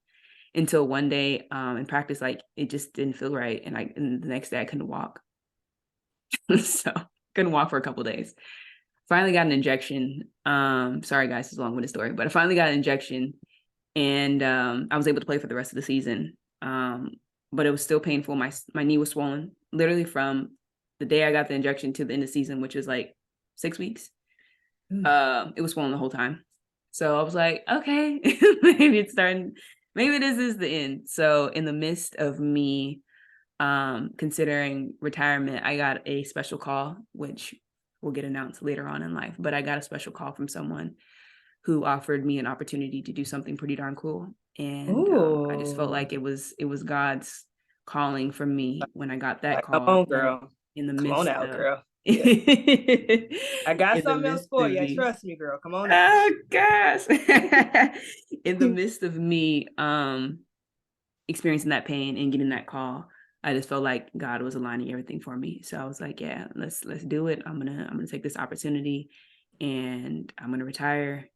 Until one day, in practice, like it just didn't feel right, and the next day I couldn't walk. So couldn't walk for a couple of days. Finally got an injection. Sorry guys, it's a long-winded story, but I finally got an injection. And I was able to play for the rest of the season. But it was still painful. My knee was swollen literally from the day I got the injection to the end of the season, which was like 6 weeks. It was swollen the whole time. So I was like, okay, maybe this is the end. So in the midst of me considering retirement, I got a special call, which will get announced later on in life. But I got a special call from someone who offered me an opportunity to do something pretty darn cool. And I just felt like it was God's calling for me when I got that call. Come on, girl. In the Come midst on out, of, girl. Yeah. I got in the something else midst for of you. me. Trust me, girl. Come on out. Oh gosh. In the midst of me experiencing that pain and getting that call, I just felt like God was aligning everything for me. So I was like, yeah, let's do it. I'm gonna take this opportunity and I'm gonna retire.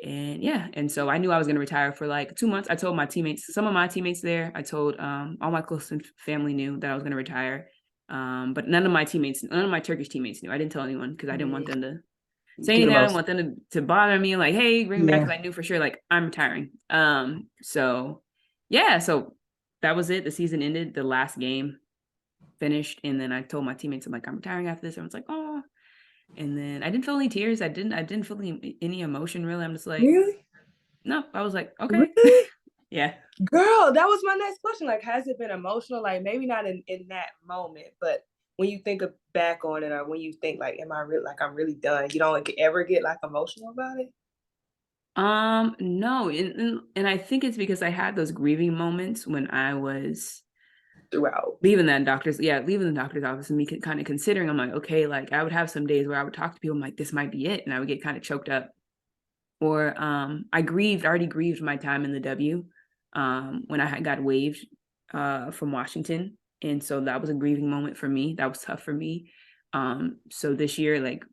And yeah, and so I knew I was going to retire for like 2 months. I told my teammates, some of my teammates there, I told all my close family knew that I was going to retire. But none of my Turkish teammates knew. I didn't tell anyone because I didn't want them to say anything. I didn't want them to bother me like, hey, bring me back, because I knew for sure like I'm retiring. So yeah, so that was it. The season ended, the last game finished, and then I told my teammates, I'm like, I'm retiring after this. Everyone's like, oh. And then I didn't feel any tears. I didn't feel any emotion really. I'm just like, really? No, I was like, okay. Really? Yeah. Girl, that was my next question. Like, has it been emotional? Like, maybe not in that moment, but when you think back on it, or when you think like, am I really like I'm really done? You don't ever get like emotional about it? No, and I think it's because I had those grieving moments when I was Throughout. leaving the doctor's office, and me kind of considering, I'm like, okay, like I would have some days where I would talk to people, I'm like, this might be it, and I would get kind of choked up. Or I already grieved my time in the W when I got waived from Washington. And so that was a grieving moment for me. That was tough for me. So this year, like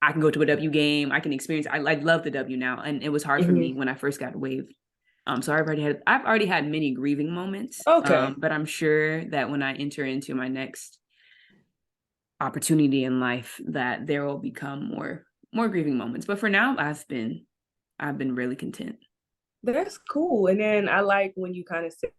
I can go to a W game. I can experience, I love the W now. And it was hard for me when I first got waived. So I've already had many grieving moments. Okay. But I'm sure that when I enter into my next opportunity in life, that there will become more grieving moments. But for now, I've been really content. That's cool. And then I like when you kind of said,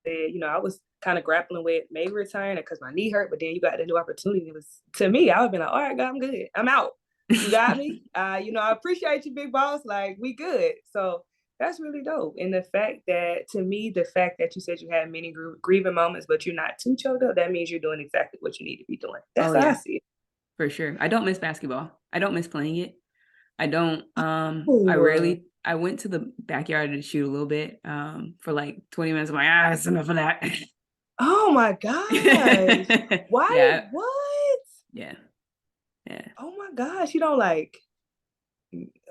I was kind of grappling with maybe retiring because my knee hurt, but then you got the new opportunity. It was, to me, I would be like, all right, God, I'm good. I'm out. You got me. I appreciate you, big boss. Like, we good. So that's really dope. And the fact that you said you had many grieving moments, but you're not too choked up, that means you're doing exactly what you need to be doing. That's how I see it. For sure. I don't miss basketball. I don't miss playing it. I don't, I went to the backyard to shoot a little bit for like 20 minutes. I'm like, that's enough of that. Oh my gosh. Why? Yeah. What? Yeah. Yeah. Oh my gosh. You don't like,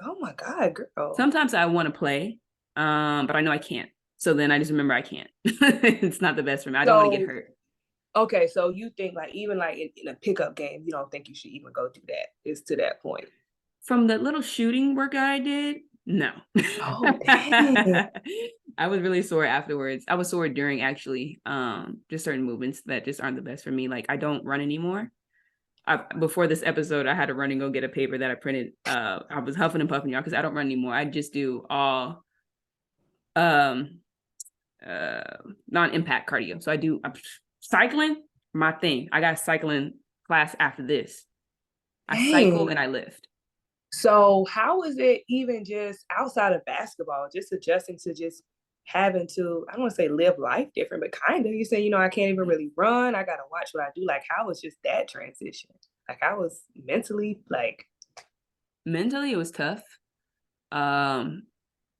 oh my God, girl. Sometimes I want to play, but I know I can't. So then I just remember I can't. It's not the best for me. I don't want to get hurt. Okay, so you think like even like in a pickup game, you don't think you should even go do that? It's to that point. From the little shooting workout I did, no. Oh dang. I was really sore afterwards. I was sore during actually, just certain movements that just aren't the best for me. Like I don't run anymore. Before this episode, I had to run and go get a paper that I printed. I was huffing and puffing y'all because I don't run anymore. I just do all um non-impact cardio. So I'm cycling, my thing. I got a cycling class after this. I cycle Dang. and I lift. So how is it even just outside of basketball, just adjusting to just having to, I don't want to say live life different, but kind of, you say, I can't even really run. I got to watch what I do. Like, how was just that transition? Like, I was mentally like, Mentally, it was tough. Um,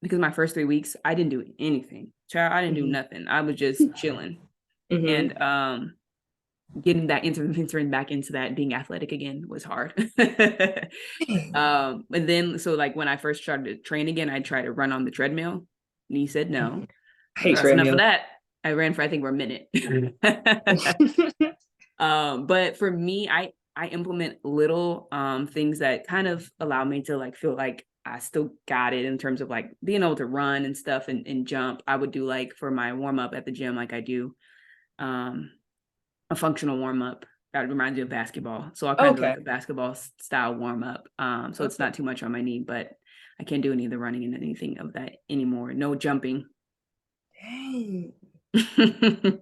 because my first 3 weeks, I didn't do anything. Child, I didn't do mm-hmm, nothing. I was just chilling. mm-hmm. And getting that entering back into that being athletic again was hard. And then so like when I first started to train again, I tried to run on the treadmill. And he said no. I I was hate like, that's enough of treadmill. that. I ran for I think we're a minute. But for me, I implement little things that kind of allow me to like feel like I still got it in terms of like being able to run and stuff and jump. I would do like for my warm up at the gym, like I do a functional warm up that reminds you of basketball. So I'll kind of do Okay. like a basketball style warm up. So it's Okay. not too much on my knee, but I can't do any of the running and anything of that anymore. No jumping. Dang. So yeah,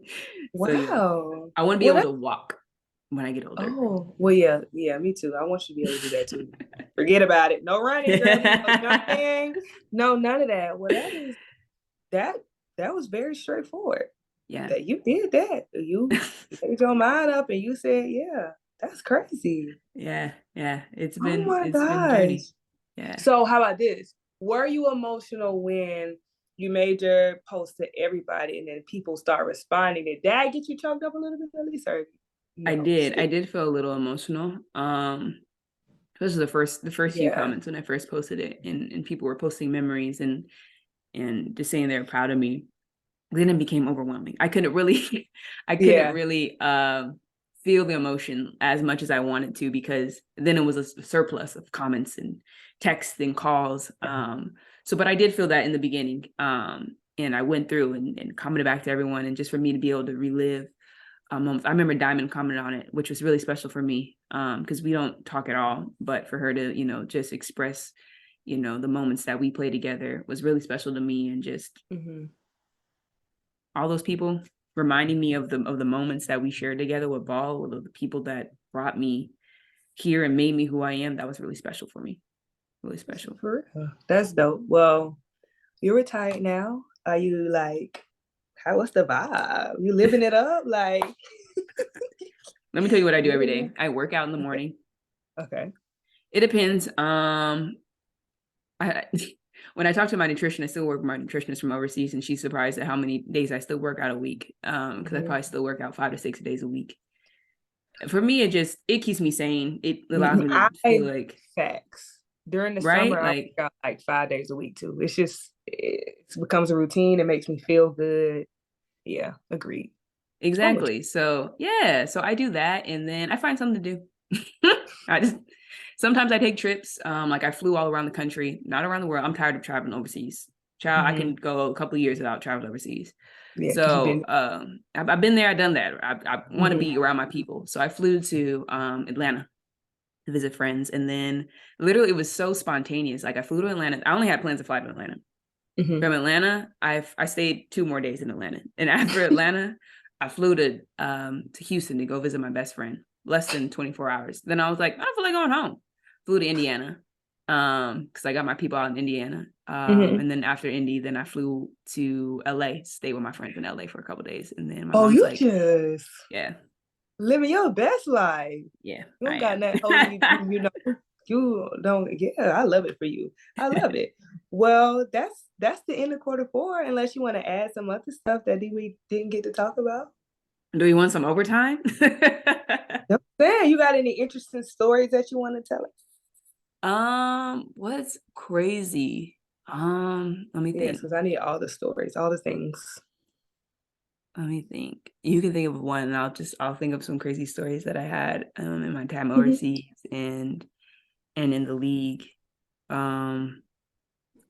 Wow. I want to be Well, able to walk when I get older. oh, well, yeah, yeah, me too. I want you to be able to do that too. Forget about it. No running, girlie. No jumping. No, none of that. Well, that that was very straightforward. Yeah. That you did that. You made your mind up and you said, yeah, that's crazy. Yeah, yeah. Oh my It's been a journey. gosh. Yeah. So how about this? Were you emotional when you made your post to everybody and then people start responding? Did that get you choked up a little bit at least? Or I no, did. I still. did feel a little emotional. Those are the first few Yeah. comments when I first posted it, and people were posting memories and just saying they were proud of me. Then it became overwhelming. I couldn't really I couldn't Yeah. really feel the emotion as much as I wanted to, because then it was a surplus of comments and texts and calls. So but I did feel that in the beginning. And I went through and commented back to everyone, and just for me to be able to relive moments. I remember Diamond commented on it, which was really special for me, because we don't talk at all, but for her to, just express, the moments that we play together was really special to me. And just Mm-hmm. all those people reminding me of the moments that we shared together with ball, of the people that brought me here and made me who I am. That was really special for me. Really special. For real. That's dope. Well, you're retired now. Are you like, what's the vibe? You living it up? Like, Let me tell you what I do every living day. it? I work out in the Okay. morning. Okay. It depends. I when I talk to my nutritionist, I still work with my nutritionist from overseas, and she's surprised at how many days I still work out a week. Because I probably still work out 5 to 6 days a week. For me, it keeps me sane. It allows me to I feel like, facts. During the summer, right, I work like out like 5 days a week too. It becomes a routine. It makes me feel good. Yeah, agreed. I'm with exactly. So yeah, so I do that, and then I find something to do. I just Sometimes I take trips. Like I flew all around the country, not around the world. I'm tired of traveling overseas. you. Child, I can go a couple of years without traveling overseas. Yeah, because you've So been. I've been there, I've done that. I want to Mhm. be around my people. So I flew to Atlanta to visit friends, and then literally it was so spontaneous. Like I flew to Atlanta. I only had plans to fly to Atlanta. Mhm. From Atlanta, I stayed 2 more days in Atlanta, and after Atlanta, I flew to Houston to go visit my best friend. Less than 24 hours. Then I was like, I don't feel like going home. Flew to Indiana, because I got my people out in Indiana. Mhm. And then after Indy, then I flew to LA, stayed with my friends in LA for a couple of days, and then my Oh, mom's you like, just yeah, living your best life. yeah, You I don't got am. that holding you. You don't. Yeah, I love it for you. I love it. Well, that's the end of quarter four. Unless you want to add some other stuff that we didn't get to talk about. Do you want some overtime? No, man, you got any interesting stories that you want to tell us? What's crazy? Let me Yes, think. because I need all the stories, all the things. Let me think. You can think of one, and I'll think of some crazy stories that I had in my time Mhm. overseas and in the league. Let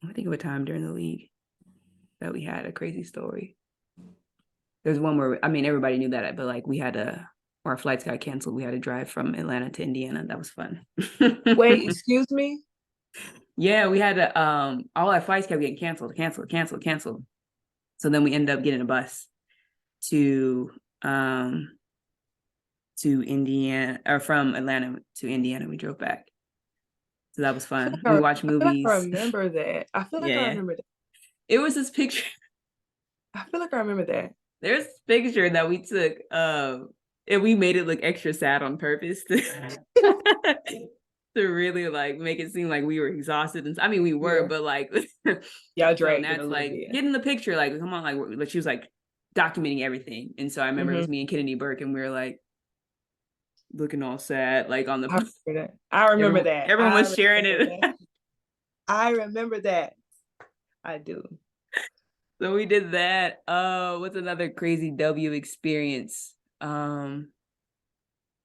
me think of a time during the league that we had a crazy story. There's one where everybody knew that, but like our flights got canceled. We had to drive from Atlanta to Indiana. That was fun. Wait, excuse me? Yeah, we had to all our flights kept getting canceled. So then we ended up getting a bus to Indiana, or from Atlanta to Indiana. We drove back. So that was fun. We watched I feel like I movies. remember that. I feel like I Yeah. remember that. It was this picture. I feel like I remember that. There's this picture that we took, and we made it look extra sad on purpose to, to really like make it seem like we were exhausted. And we were, Yeah. but like, Y'all so dragged it a Nat's little like, bit. get in the picture, like, come on, like she was like documenting everything. And so I remember it was me and Kennedy Burke, and we were like looking all sad, like on the I remember that. I remember that. everyone I was sharing remember it. that. I remember that. I do. So we did that. What's another crazy W experience? Let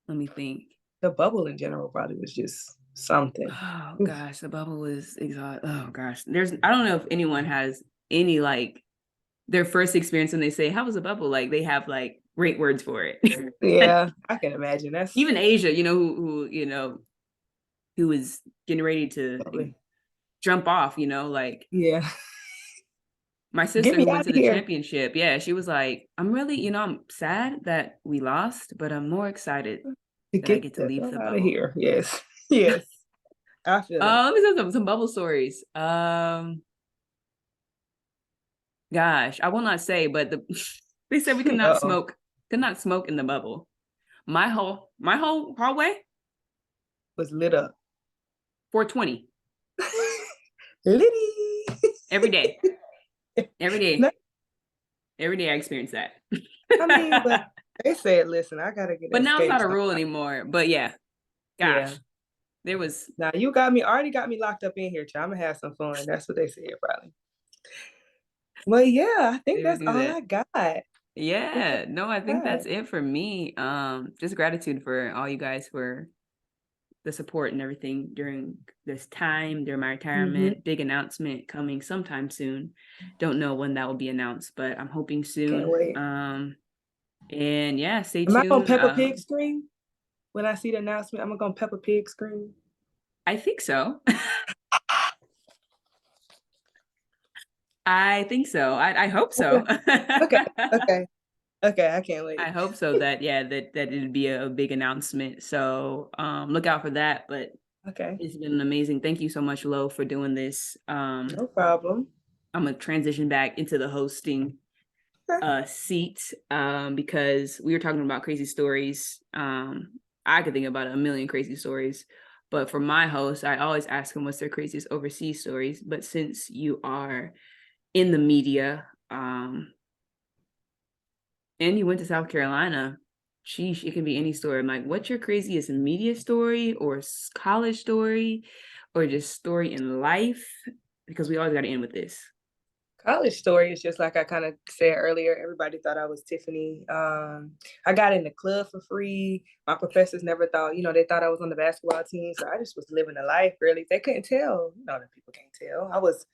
me think. The bubble in general probably was just something. Oh Oof. gosh, the bubble was exhausting. Oh gosh, I don't know if anyone has any like their first experience when they say how was the bubble, like they have like great words for it. Yeah, I can imagine. That's Even Asia, who was getting ready to lovely. jump off, like Yeah. my Get sister me who out went to of the here. championship. Yeah, she was like, I'm really, I'm sad that we lost, but I'm more excited To that I get get to the leave hell the out of bubble. here. Yes. Yes. I feel it. Let me tell some bubble stories. Gosh, I will not say, but they said we Uh-oh. could not smoke in the bubble. My whole hallway, Was lit up. 420 Liddy. every day, every No, day, every day. I experience that. I mean, but they said, listen, I gotta get But now it's escape. not a So, rule anymore. But yeah, yeah. gosh, there was. Now you already got me locked up in here, child. I'm gonna have some fun. That's what they said, probably. Well, yeah, I think They would that's do all that. I got. I think that's Yeah, no, I all think I got. that's it for me. Just gratitude for all you guys for the support and everything during this time, during my Mm-hmm. retirement. Big announcement coming sometime soon. Don't know when that will be announced, but I'm hoping Can't soon. wait. And yeah, stay Am I on tuned. Peppa Pig screen? When I see the announcement, I'm gonna Peppa Pig screen. I think so. I think so. I hope so. Okay. Okay. Okay. Okay. I can't I wait. hope so that yeah, that it'd be a big announcement. So look out for that. But Okay. it's been amazing. Thank you so much, Lo, for doing this. No problem. I'm gonna transition back into the hosting Okay. seat because we were talking about crazy stories. I could think about a million crazy stories, but for my host, I always ask them what's their craziest overseas stories. But since you are in the media, and you went to South Carolina, sheesh, it can be any story. I'm like, what's your craziest media story or college story or just story in life? Because we always got to end with this. College story is just like I kind of said earlier. Everybody thought I was Tiffany. I got in the club for free. My professors never thought, they thought I was on the basketball team. So I just was living a life, really. They couldn't tell. That people can't tell. I was,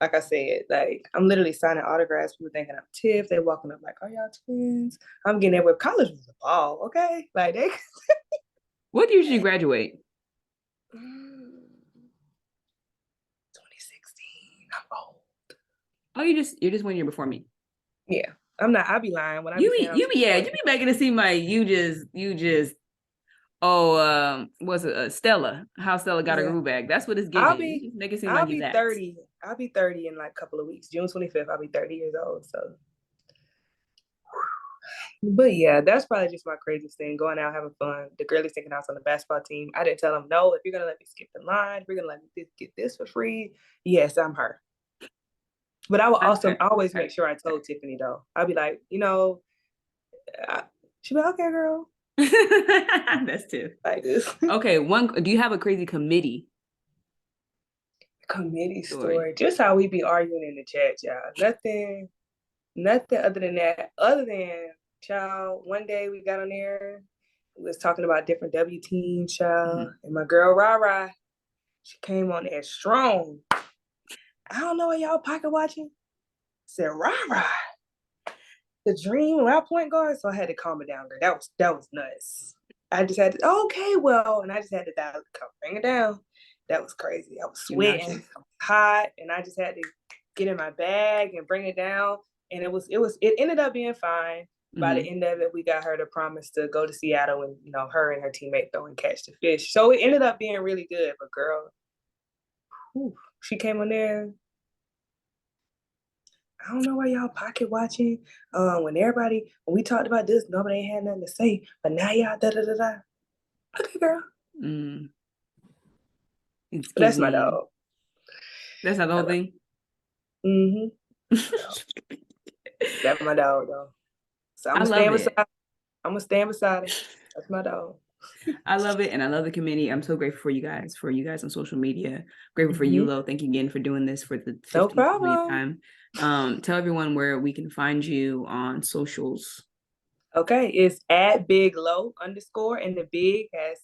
like I said, like I'm literally signing autographs. People thinking I'm Tiff. They walking up like, are y'all twins? I'm getting everywhere. College was a ball, okay? Like they. What year did you graduate? 2016. I'm old. Oh, you're just 1 year before me. Yeah, I'm not. I be lying when I be You saying be I'm you be yeah, you 2014. be making it seem like you just was it Stella? How Stella got her Yeah. groove back. That's what it's I'll giving. You be just make it seem I'll like you be that. 30. I'll be 30 in like a couple of weeks. June 25th, I'll be 30 years old. So but yeah, that's probably just my craziest thing. Going out having fun. The girlies thinking I was on the basketball team. I didn't tell them no, if you're gonna let me skip the line, if you're gonna let me get this for free. Yes, I'm her. But I will That's also fair. always make sure I told Tiffany though. I'll be like, she'll be like, okay, girl. That's too. Like this. Okay, do you have a crazy committee Committee story? story. Just how we be arguing in the chat, y'all. Nothing. Nothing other than that. Other than, child, one day we got on there, we was talking about different W teams, child, and my girl Rara, she came on there strong. I don't know what y'all pocket watching. Said Rara, the dream and our point guard. So I had to calm it down. That was nuts. I just had to, okay, well, and I just had to bring it down. That was crazy. I was sweating, I was hot, and I just had to get in my bag and bring it down. And it ended up being fine. By the end of it, we got her to promise to go to Seattle and, you know, her and her teammate go and catch the fish. So it ended up being really good. But girl, whew, she came on there. I don't know why y'all pocket watching. When we talked about this, nobody had nothing to say. But now y'all da da da da. Okay, girl. But that's my dog. That's not the whole thing. That's my dog, though. So I'm gonna stand beside it. That's my dog. I love it, and I love the committee. I'm so grateful for you guys on social media. Grateful for you, Lo. Thank you again for doing this for the 15th no problem. Time. Tell everyone where we can find you on socials. Okay, it's at Big Lo _ and the big has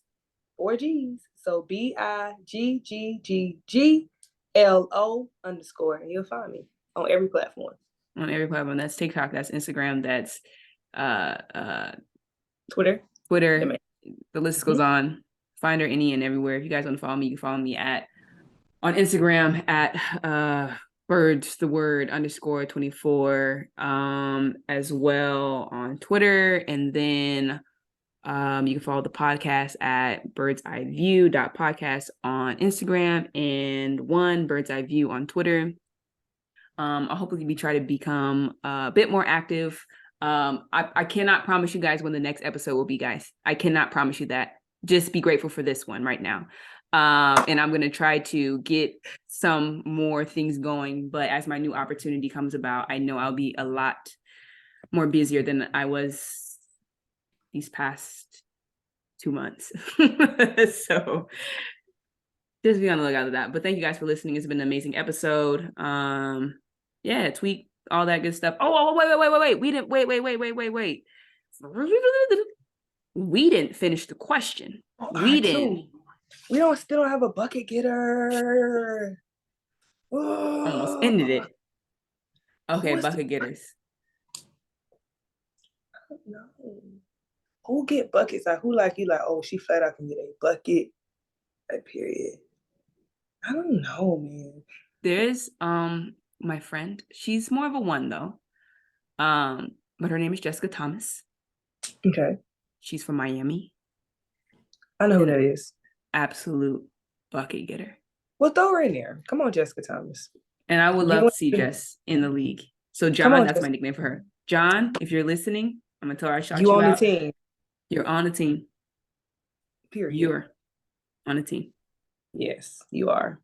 4 G's. So BIGGGGLO _ and you'll find me on every platform. On every platform. That's TikTok, that's Instagram, that's Twitter. The list goes on. Find her any and everywhere. If you guys want to follow me, you can follow me on Instagram at birds the word _24 as well on Twitter, and then you can follow the podcast at birdseyeView.podcast on Instagram and Bird's Eye View on Twitter. I'll hopefully try to become a bit more active. I cannot promise you guys when the next episode will be, guys. I cannot promise you that. Just be grateful for this one right now. And I'm going to try to get some more things going. But as my new opportunity comes about, I know I'll be a lot more busier than I was these past 2 months. So just be on the lookout of that. But thank you guys for listening. It's been an amazing episode. Yeah, tweet all that good stuff. Oh, wait. We didn't wait. We didn't finish the question. We didn't. We still don't have a bucket getter. Almost ended it. Okay, bucket getters. I don't know. Who get buckets? Like who like you like, oh, she flat out can get a bucket. That period. I don't know, man. There's my friend. She's more of a one though. But her name is Jessica Thomas. Okay. She's from Miami. I know who that is. Absolute bucket getter. Well, throw her in there. Come on, Jessica Thomas. And I would love to see Jess in the league. So John, that's my nickname for her. John, if you're listening, I'm gonna tell her I shot you out. You on the team. You're on the team. Period. You're on the team. Yes, you are.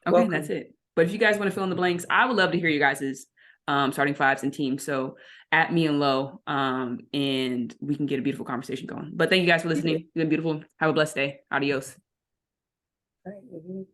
Okay, welcome. That's it. But if you guys want to fill in the blanks, I would love to hear you guys' starting fives and teams. So at me and Lo, and we can get a beautiful conversation going. But thank you guys for listening. You've been beautiful. Have a blessed day. Adios. All right.